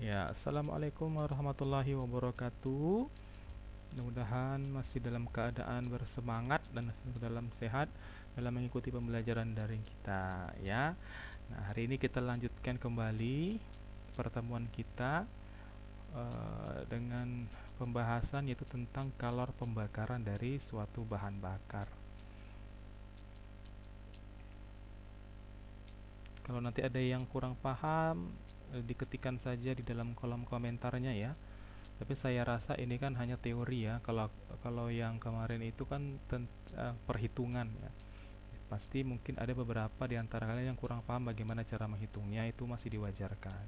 Ya, assalamualaikum warahmatullahi wabarakatuh. Mudah-mudahan masih dalam keadaan bersemangat dan dalam sehat dalam mengikuti pembelajaran daring kita, ya. Nah, hari ini kita lanjutkan kembali pertemuan kita dengan pembahasan yaitu tentang kalor pembakaran dari suatu bahan bakar. Kalau nanti ada yang kurang paham, diketikkan saja di dalam kolom komentarnya ya. Tapi saya rasa ini kan hanya teori ya. Kalau kalau yang kemarin itu kan perhitungan ya. Pasti mungkin ada beberapa di antara kalian yang kurang paham bagaimana cara menghitungnya, itu masih diwajarkan.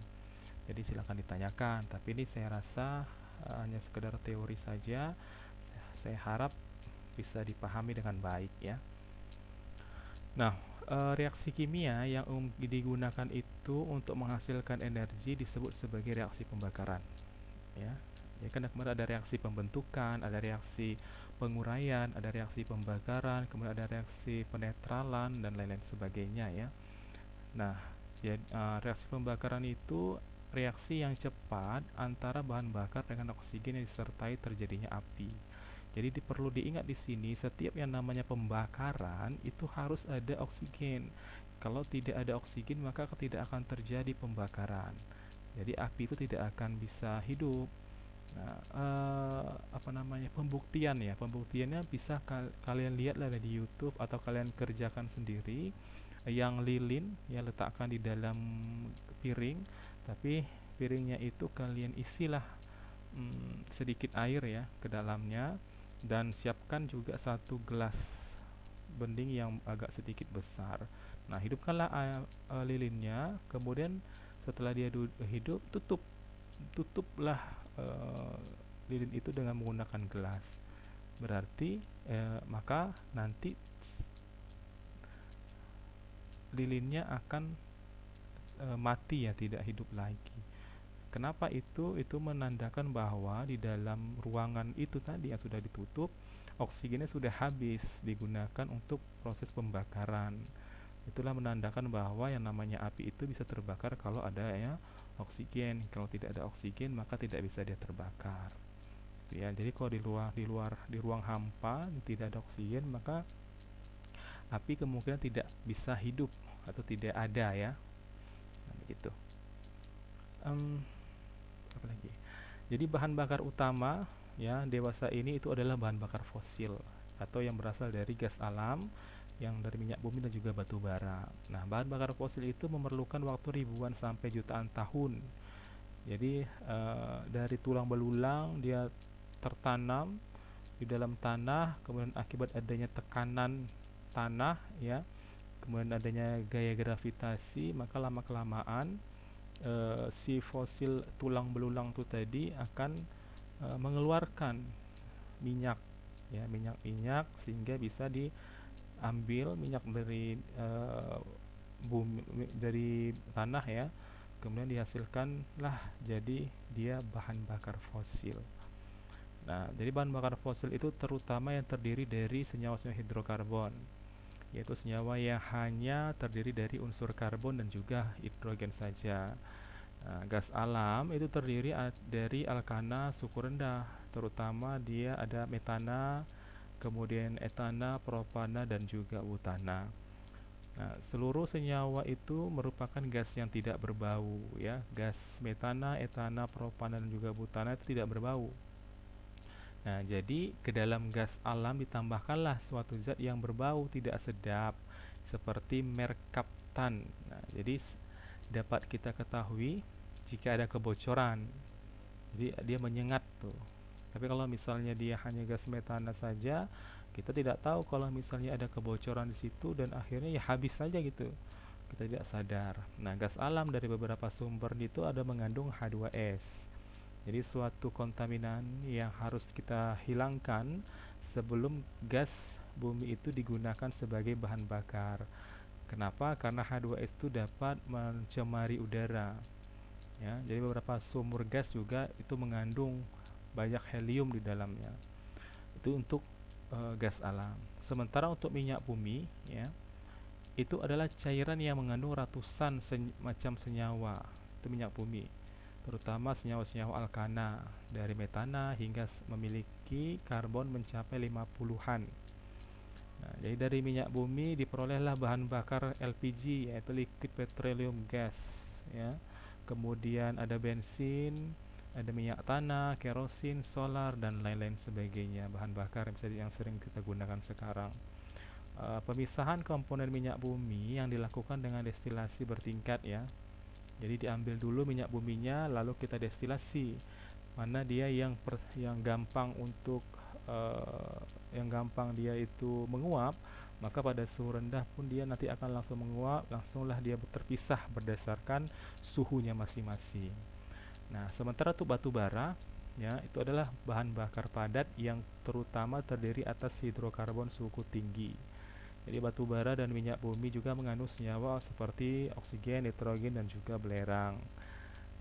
Jadi silakan ditanyakan. Tapi ini saya rasa hanya sekedar teori saja. Saya harap bisa dipahami dengan baik ya. Nah, reaksi kimia yang digunakan itu untuk menghasilkan energi disebut sebagai reaksi pembakaran. Ya, ya kan kemarin ada reaksi pembentukan, ada reaksi penguraian, ada reaksi pembakaran, kemudian ada reaksi penetralan dan lain-lain sebagainya ya. Nah, ya, reaksi pembakaran itu reaksi yang cepat antara bahan bakar dengan oksigen yang disertai terjadinya api. Jadi perlu diingat di sini setiap yang namanya pembakaran itu harus ada oksigen. Kalau tidak ada oksigen maka tidak akan terjadi pembakaran. Jadi api itu tidak akan bisa hidup. Nah, apa namanya pembuktian ya, pembuktiannya bisa kalian lihatlah di YouTube atau kalian kerjakan sendiri. Yang lilin ya letakkan di dalam piring, tapi piringnya itu kalian isilah sedikit air ya ke dalamnya dan siapkan juga satu gelas bening yang agak sedikit besar. Nah, hidupkanlah lilinnya, kemudian setelah dia hidup, tutuplah eh, lilin itu dengan menggunakan gelas. Berarti maka nanti lilinnya akan mati ya, tidak hidup lagi. Kenapa itu? Itu menandakan bahwa di dalam ruangan itu tadi yang sudah ditutup, oksigennya sudah habis digunakan untuk proses pembakaran. Itulah menandakan bahwa yang namanya api itu bisa terbakar kalau ada ya oksigen. Kalau tidak ada oksigen maka tidak bisa dia terbakar. Ya, jadi kalau di ruang hampa tidak ada oksigen maka api kemungkinan tidak bisa hidup atau tidak ada ya. Nah, begitu. Em, apa lagi? Jadi bahan bakar utama ya dewasa ini itu adalah bahan bakar fosil atau yang berasal dari gas alam yang dari minyak bumi dan juga batu bara. Nah, bahan bakar fosil itu memerlukan waktu ribuan sampai jutaan tahun. Jadi dari tulang belulang dia tertanam di dalam tanah, kemudian akibat adanya tekanan tanah ya, kemudian adanya gaya gravitasi, maka lama kelamaan si fosil tulang belulang itu tadi akan mengeluarkan minyak ya, minyak sehingga bisa diambil minyak dari bumi, dari tanah ya, kemudian dihasilkanlah jadi dia bahan bakar fosil. Nah, jadi bahan bakar fosil itu terutama yang terdiri dari senyawa-senyawa hidrokarbon, yaitu senyawa yang hanya terdiri dari unsur karbon dan juga hidrogen saja. Nah, gas alam itu terdiri dari alkana suhu rendah, terutama dia ada metana, kemudian etana, propana, dan juga butana. Nah, seluruh senyawa itu merupakan gas yang tidak berbau ya. Gas metana, etana, propana, dan juga butana itu tidak berbau. Nah, jadi ke dalam gas alam ditambahkanlah suatu zat yang berbau tidak sedap seperti merkaptan. Nah, jadi dapat kita ketahui jika ada kebocoran. Jadi dia menyengat tuh. Tapi kalau misalnya dia hanya gas metana saja, kita tidak tahu kalau misalnya ada kebocoran di situ dan akhirnya ya habis saja gitu. Kita tidak sadar. Nah, gas alam dari beberapa sumber itu ada mengandung H2S. Jadi suatu kontaminan yang harus kita hilangkan sebelum gas bumi itu digunakan sebagai bahan bakar. Kenapa? Karena H2S itu dapat mencemari udara. Ya, jadi beberapa sumur gas juga itu mengandung banyak helium di dalamnya. Itu untuk gas alam. Sementara untuk minyak bumi, ya, itu adalah cairan yang mengandung ratusan macam senyawa. Itu minyak bumi. terutama senyawa-senyawa alkana dari metana hingga memiliki karbon mencapai 50-an. Nah, jadi dari minyak bumi diperolehlah bahan bakar LPG, yaitu liquid petroleum gas, ya. Kemudian ada bensin, ada minyak tanah, kerosin, solar, dan lain-lain sebagainya, bahan bakar yang sering kita gunakan sekarang. Pemisahan komponen minyak bumi yang dilakukan dengan destilasi bertingkat, ya. Jadi diambil dulu minyak buminya, lalu kita destilasi. Mana dia yang gampang untuk uh, yang gampang dia itu menguap, maka pada suhu rendah pun dia nanti akan langsung menguap, langsunglah dia terpisah berdasarkan suhunya masing-masing. Nah, sementara untuk batu bara, ya, itu adalah bahan bakar padat yang terutama terdiri atas hidrokarbon suhu tinggi. Jadi batu bara dan minyak bumi juga mengandung senyawa seperti oksigen, nitrogen, dan juga belerang.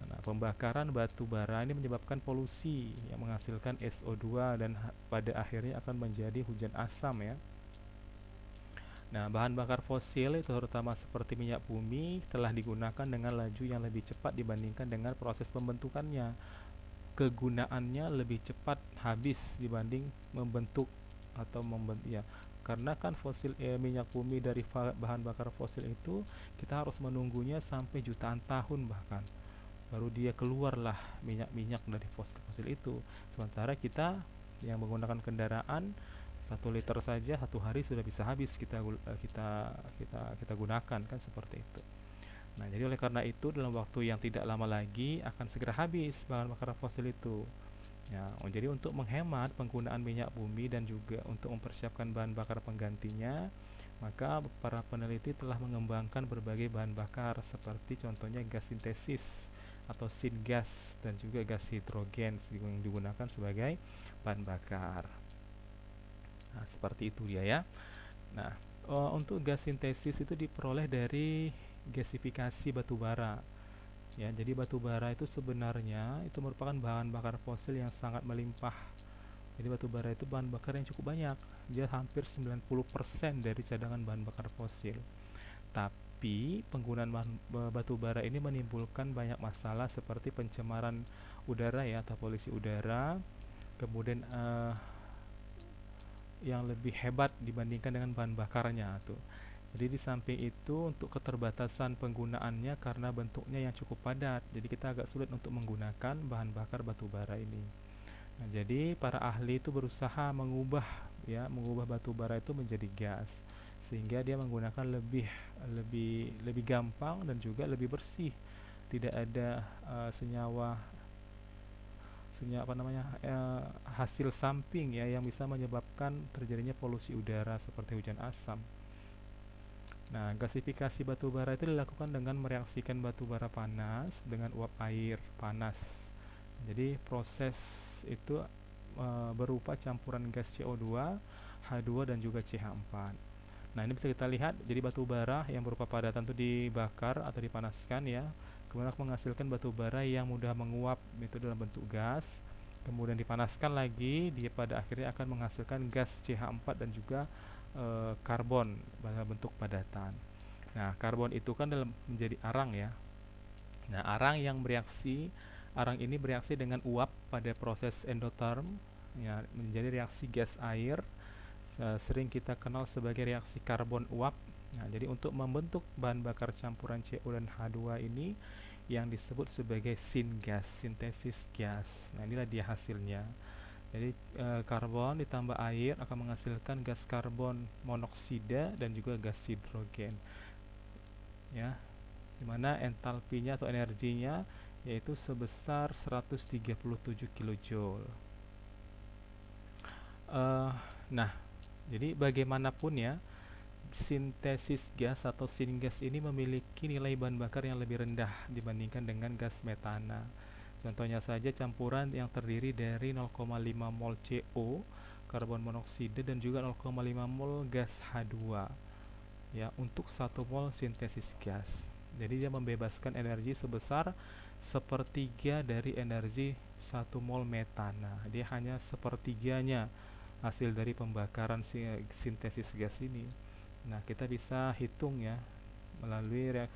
Nah, pembakaran batu bara ini menyebabkan polusi yang menghasilkan SO2 dan pada akhirnya akan menjadi hujan asam, ya. Nah, bahan bakar fosil itu terutama seperti minyak bumi telah digunakan dengan laju yang lebih cepat dibandingkan dengan proses pembentukannya. Kegunaannya lebih cepat habis dibanding membentuk atau ya, karena kan minyak bumi dari bahan bakar fosil itu kita harus menunggunya sampai jutaan tahun bahkan baru dia keluarlah minyak-minyak dari fosil itu. Sementara kita yang menggunakan kendaraan 1 liter saja 1 hari sudah bisa habis kita gunakan kan seperti itu. Nah, jadi oleh karena itu dalam waktu yang tidak lama lagi akan segera habis bahan bakar fosil itu. Ya, jadi untuk menghemat penggunaan minyak bumi dan juga untuk mempersiapkan bahan bakar penggantinya, maka para peneliti telah mengembangkan berbagai bahan bakar seperti contohnya gas sintesis atau syngas dan juga gas hidrogen yang digunakan sebagai bahan bakar. Nah, seperti itu dia, ya. Nah, untuk gas sintesis itu diperoleh dari gasifikasi batu bara. Ya, jadi batu bara itu sebenarnya itu merupakan bahan bakar fosil yang sangat melimpah. Jadi batu bara itu bahan bakar yang cukup banyak. Dia hampir 90% dari cadangan bahan bakar fosil. Tapi penggunaan batu bara ini menimbulkan banyak masalah seperti pencemaran udara, ya, atau polusi udara. Kemudian yang lebih hebat dibandingkan dengan bahan bakarnya tuh. Jadi di samping itu untuk keterbatasan penggunaannya karena bentuknya yang cukup padat, jadi kita agak sulit untuk menggunakan bahan bakar batu bara ini. Nah, jadi para ahli itu berusaha mengubah batu bara itu menjadi gas sehingga dia menggunakan lebih lebih lebih gampang dan juga lebih bersih. Tidak ada senyawa senyawa apa namanya hasil samping, ya, yang bisa menyebabkan terjadinya polusi udara seperti hujan asam. Nah, gasifikasi batu bara itu dilakukan dengan mereaksikan batu bara panas dengan uap air panas. Jadi proses itu berupa campuran gas CO2, H2, dan juga CH4. Nah, ini bisa kita lihat, jadi batu bara yang berupa padatan itu dibakar atau dipanaskan, ya. Kemudian menghasilkan batu bara yang mudah menguap itu dalam bentuk gas. Kemudian dipanaskan lagi, dia pada akhirnya akan menghasilkan gas CH4 dan juga karbon dalam bentuk padatan. Nah, karbon itu kan menjadi arang, ya. Nah, arang ini bereaksi dengan uap pada proses endoterm, ya, menjadi reaksi gas air, sering kita kenal sebagai reaksi karbon uap. Nah, jadi untuk membentuk bahan bakar campuran CO dan H2 ini yang disebut sebagai syngas, sintesis gas. Nah, inilah dia hasilnya. Jadi karbon ditambah air akan menghasilkan gas karbon monoksida dan juga gas hidrogen, ya, dimana entalpinya atau energinya yaitu sebesar 137 kilojoule. Nah, jadi bagaimanapun, ya, sintesis gas atau syngas ini memiliki nilai bahan bakar yang lebih rendah dibandingkan dengan gas metana. Contohnya saja campuran yang terdiri dari 0,5 mol CO, karbon monoksida, dan juga 0,5 mol gas H2, ya, untuk 1 mol sintesis gas. Jadi dia membebaskan energi sebesar sepertiga dari energi 1 mol metana. Dia hanya sepertiganya hasil dari pembakaran sintesis gas ini. Nah, kita bisa hitung, ya, melalui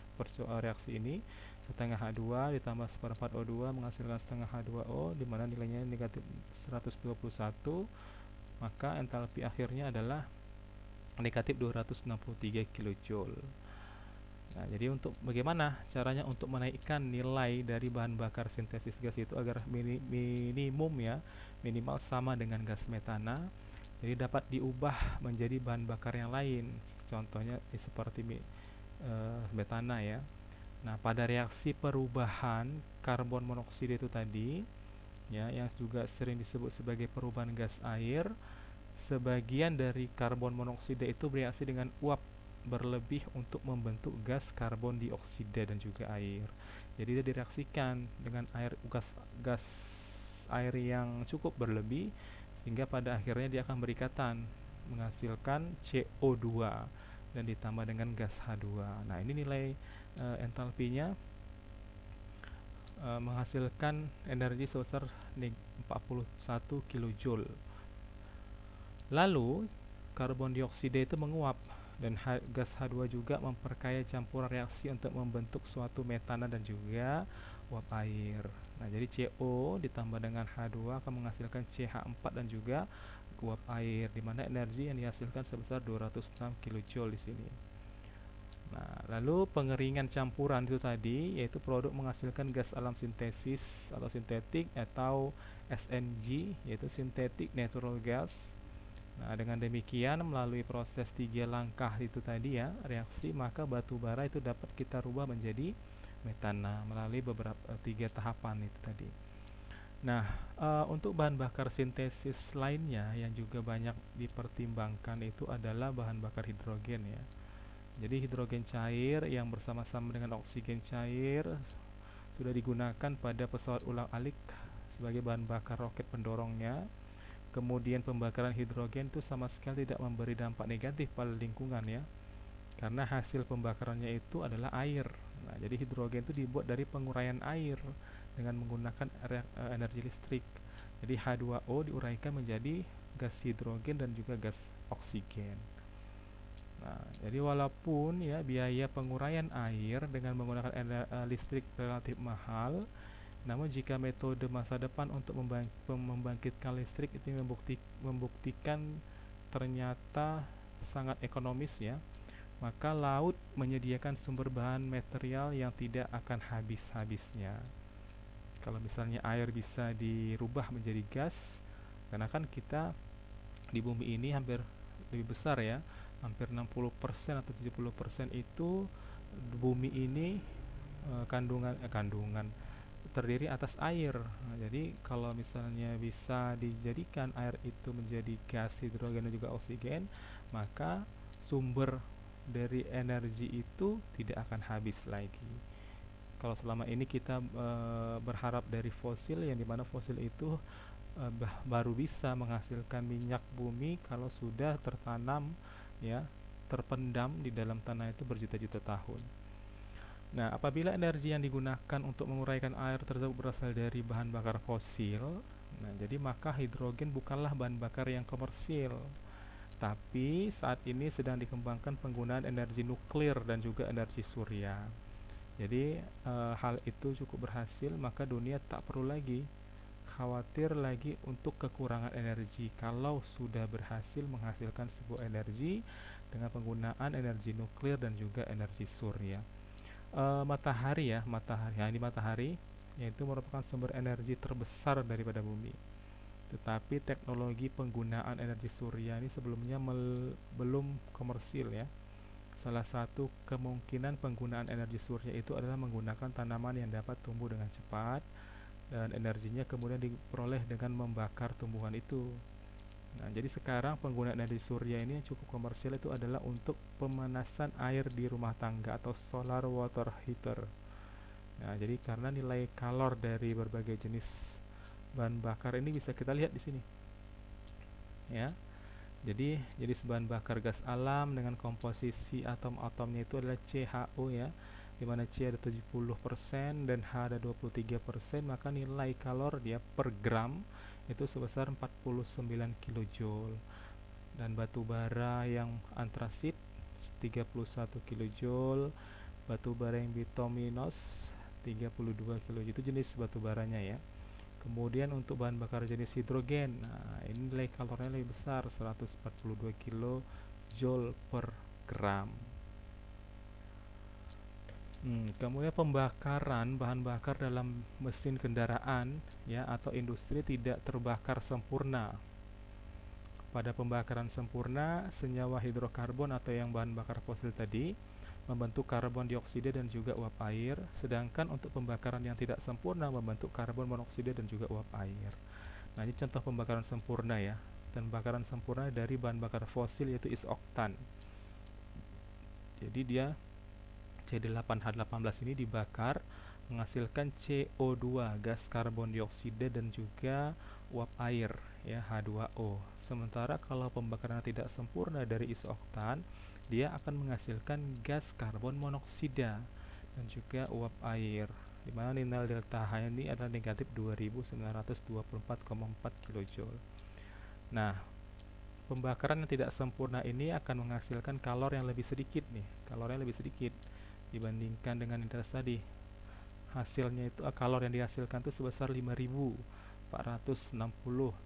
reaksi ini. setengah H2 ditambah seperempat O2 menghasilkan setengah H2O, di mana nilainya negatif 121, maka entalpi akhirnya adalah negatif 263 kJ. Nah, jadi untuk bagaimana caranya untuk menaikkan nilai dari bahan bakar sintesis gas itu agar minimum ya, minimal sama dengan gas metana, jadi dapat diubah menjadi bahan bakar yang lain. Contohnya seperti metana ya. Nah, pada reaksi perubahan karbon monoksida itu tadi, ya, yang juga sering disebut sebagai perubahan gas air, sebagian dari karbon monoksida itu bereaksi dengan uap berlebih untuk membentuk gas karbon dioksida dan juga air. Jadi dia direaksikan dengan gas air yang cukup berlebih sehingga pada akhirnya dia akan berikatan menghasilkan CO2 dan ditambah dengan gas H2. Nah, ini nilai entalpinya menghasilkan energi sebesar 41 kJ. Lalu karbon dioksida itu menguap dan gas H2 juga memperkaya campuran reaksi untuk membentuk suatu metana dan juga uap air. Nah, jadi CO ditambah dengan H2 akan menghasilkan CH4 dan juga uap air, di mana energi yang dihasilkan sebesar 206 kJ di sini. Nah, lalu pengeringan campuran itu tadi yaitu produk menghasilkan gas alam sintesis atau sintetik atau SNG, yaitu synthetic natural gas. Nah, dengan demikian melalui proses 3 langkah itu tadi ya, reaksi, maka batu bara itu dapat kita rubah menjadi metana melalui beberapa 3 tahapan itu tadi. Nah, untuk bahan bakar sintesis lainnya yang juga banyak dipertimbangkan itu adalah bahan bakar hidrogen ya. Jadi hidrogen cair yang bersama-sama dengan oksigen cair sudah digunakan pada pesawat ulang-alik sebagai bahan bakar roket pendorongnya. Kemudian pembakaran hidrogen itu sama sekali tidak memberi dampak negatif pada lingkungan ya, karena hasil pembakarannya itu adalah air. Nah, jadi hidrogen itu dibuat dari penguraian air dengan menggunakan energi listrik. Jadi H2O diuraikan menjadi gas hidrogen dan juga gas oksigen. Nah, jadi walaupun ya biaya penguraian air dengan menggunakan listrik relatif mahal, namun jika metode masa depan untuk membangkitkan listrik itu membuktikan ternyata sangat ekonomis ya, maka laut menyediakan sumber bahan material yang tidak akan habis-habisnya. Kalau misalnya air bisa dirubah menjadi gas, karena kan kita di bumi ini hampir lebih besar ya, hampir 60% atau 70% itu bumi ini kandungan terdiri atas air. Nah, jadi kalau misalnya bisa dijadikan air itu menjadi gas hidrogen dan juga oksigen, maka sumber dari energi itu tidak akan habis lagi. Kalau selama ini kita berharap dari fosil, yang dimana fosil itu baru bisa menghasilkan minyak bumi kalau sudah tertanam ya, terpendam di dalam tanah itu berjuta-juta tahun. Nah, apabila energi yang digunakan untuk menguraikan air tersebut berasal dari bahan bakar fosil, nah jadi maka hidrogen bukanlah bahan bakar yang komersil. Tapi saat ini sedang dikembangkan penggunaan energi nuklir dan juga energi surya. Jadi hal itu cukup berhasil, maka dunia tak perlu lagi khawatir lagi untuk kekurangan energi kalau sudah berhasil menghasilkan sebuah energi dengan penggunaan energi nuklir dan juga energi surya. Matahari ya, matahari yaitu merupakan sumber energi terbesar daripada bumi. Tetapi teknologi penggunaan energi surya ini sebelumnya belum komersil ya. Salah satu kemungkinan penggunaan energi surya itu adalah menggunakan tanaman yang dapat tumbuh dengan cepat dan energinya kemudian diperoleh dengan membakar tumbuhan itu. Nah, jadi sekarang penggunaan energi surya ini yang cukup komersial itu adalah untuk pemanasan air di rumah tangga atau solar water heater. Nah, jadi karena nilai kalor dari berbagai jenis bahan bakar ini bisa kita lihat di sini. Ya. Jadi jenis bahan bakar gas alam dengan komposisi atom-atomnya itu adalah CHO ya, di mana C ada 70% dan H ada 23%, maka nilai kalor dia per gram itu sebesar 49 kJ. Dan batu bara yang antrasit 31 kJ, batu bara yang bituminous 32 kilo, itu jenis batu baranya ya. Kemudian untuk bahan bakar jenis hidrogen, nah ini nilai kalorinya lebih besar, 142 kilo joule per gram. Kemudian pembakaran bahan bakar dalam mesin kendaraan ya atau industri tidak terbakar sempurna. Pada pembakaran sempurna, senyawa hidrokarbon atau yang bahan bakar fosil tadi membentuk karbon dioksida dan juga uap air, sedangkan untuk pembakaran yang tidak sempurna membentuk karbon monoksida dan juga uap air. Nah, ini contoh pembakaran sempurna ya. Dan pembakaran sempurna dari bahan bakar fosil yaitu isoktan. Jadi dia C8H18 ini dibakar menghasilkan CO2, gas karbon dioksida dan juga uap air ya, H2O. Sementara kalau pembakaran tidak sempurna dari isoktan, dia akan menghasilkan gas karbon monoksida dan juga uap air, di mana nilai delta H ini adalah negatif 2924,4 kJ. Nah, pembakaran yang tidak sempurna ini akan menghasilkan kalor yang lebih sedikit nih, kalornya lebih sedikit dibandingkan dengan yang tadi. Hasilnya itu kalor yang dihasilkan itu sebesar 5460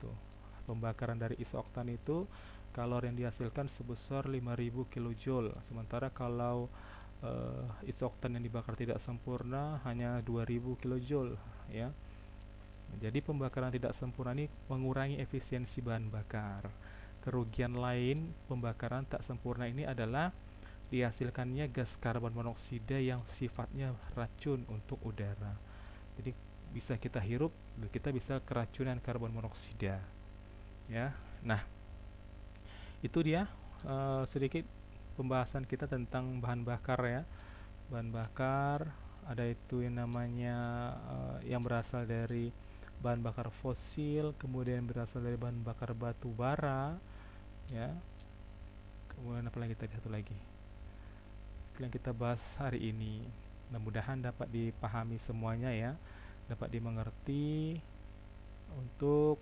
tuh. Pembakaran dari isoktan itu kalor yang dihasilkan sebesar 5000 kJ. Sementara kalau isoktan yang dibakar tidak sempurna hanya 2000 kJ ya. Jadi pembakaran tidak sempurna ini mengurangi efisiensi bahan bakar. Kerugian lain pembakaran tak sempurna ini adalah dihasilkannya gas karbon monoksida yang sifatnya racun untuk udara. Jadi bisa kita hirup, kita bisa keracunan karbon monoksida. Ya, nah itu dia sedikit pembahasan kita tentang bahan bakar ya. Bahan bakar ada itu yang namanya yang berasal dari bahan bakar fosil, kemudian berasal dari bahan bakar batu bara, ya. Kemudian apa lagi tadi satu lagi yang kita bahas hari ini. Mudah-mudahan dapat dipahami semuanya ya, dapat dimengerti untuk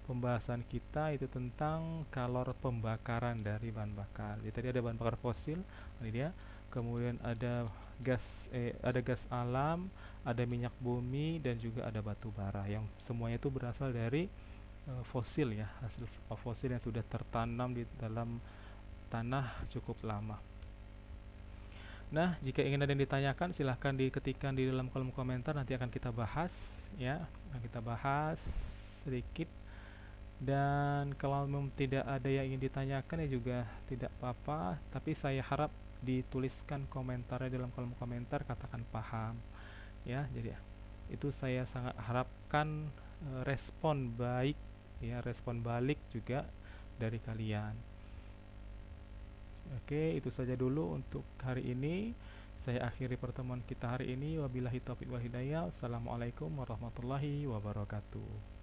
pembahasan kita itu tentang kalor pembakaran dari bahan bakar. Jadi tadi ada bahan bakar fosil, ini dia. Kemudian ada gas alam, ada minyak bumi dan juga ada batu bara yang semuanya itu berasal dari fosil ya, hasil fosil yang sudah tertanam di dalam tanah cukup lama. Nah, jika ingin ada yang ditanyakan silahkan diketikkan di dalam kolom komentar, nanti akan kita bahas ya, akan kita bahas sedikit. Dan kalau memang tidak ada yang ingin ditanyakan ya juga tidak apa-apa, tapi saya harap dituliskan komentarnya dalam kolom komentar, katakan paham ya. Jadi itu saya sangat harapkan respon baik ya, respon balik juga dari kalian. Oke, itu saja dulu untuk hari ini. Saya akhiri pertemuan kita hari ini. Wabillahi taufiq wal hidayah. Assalamualaikum warahmatullahi wabarakatuh.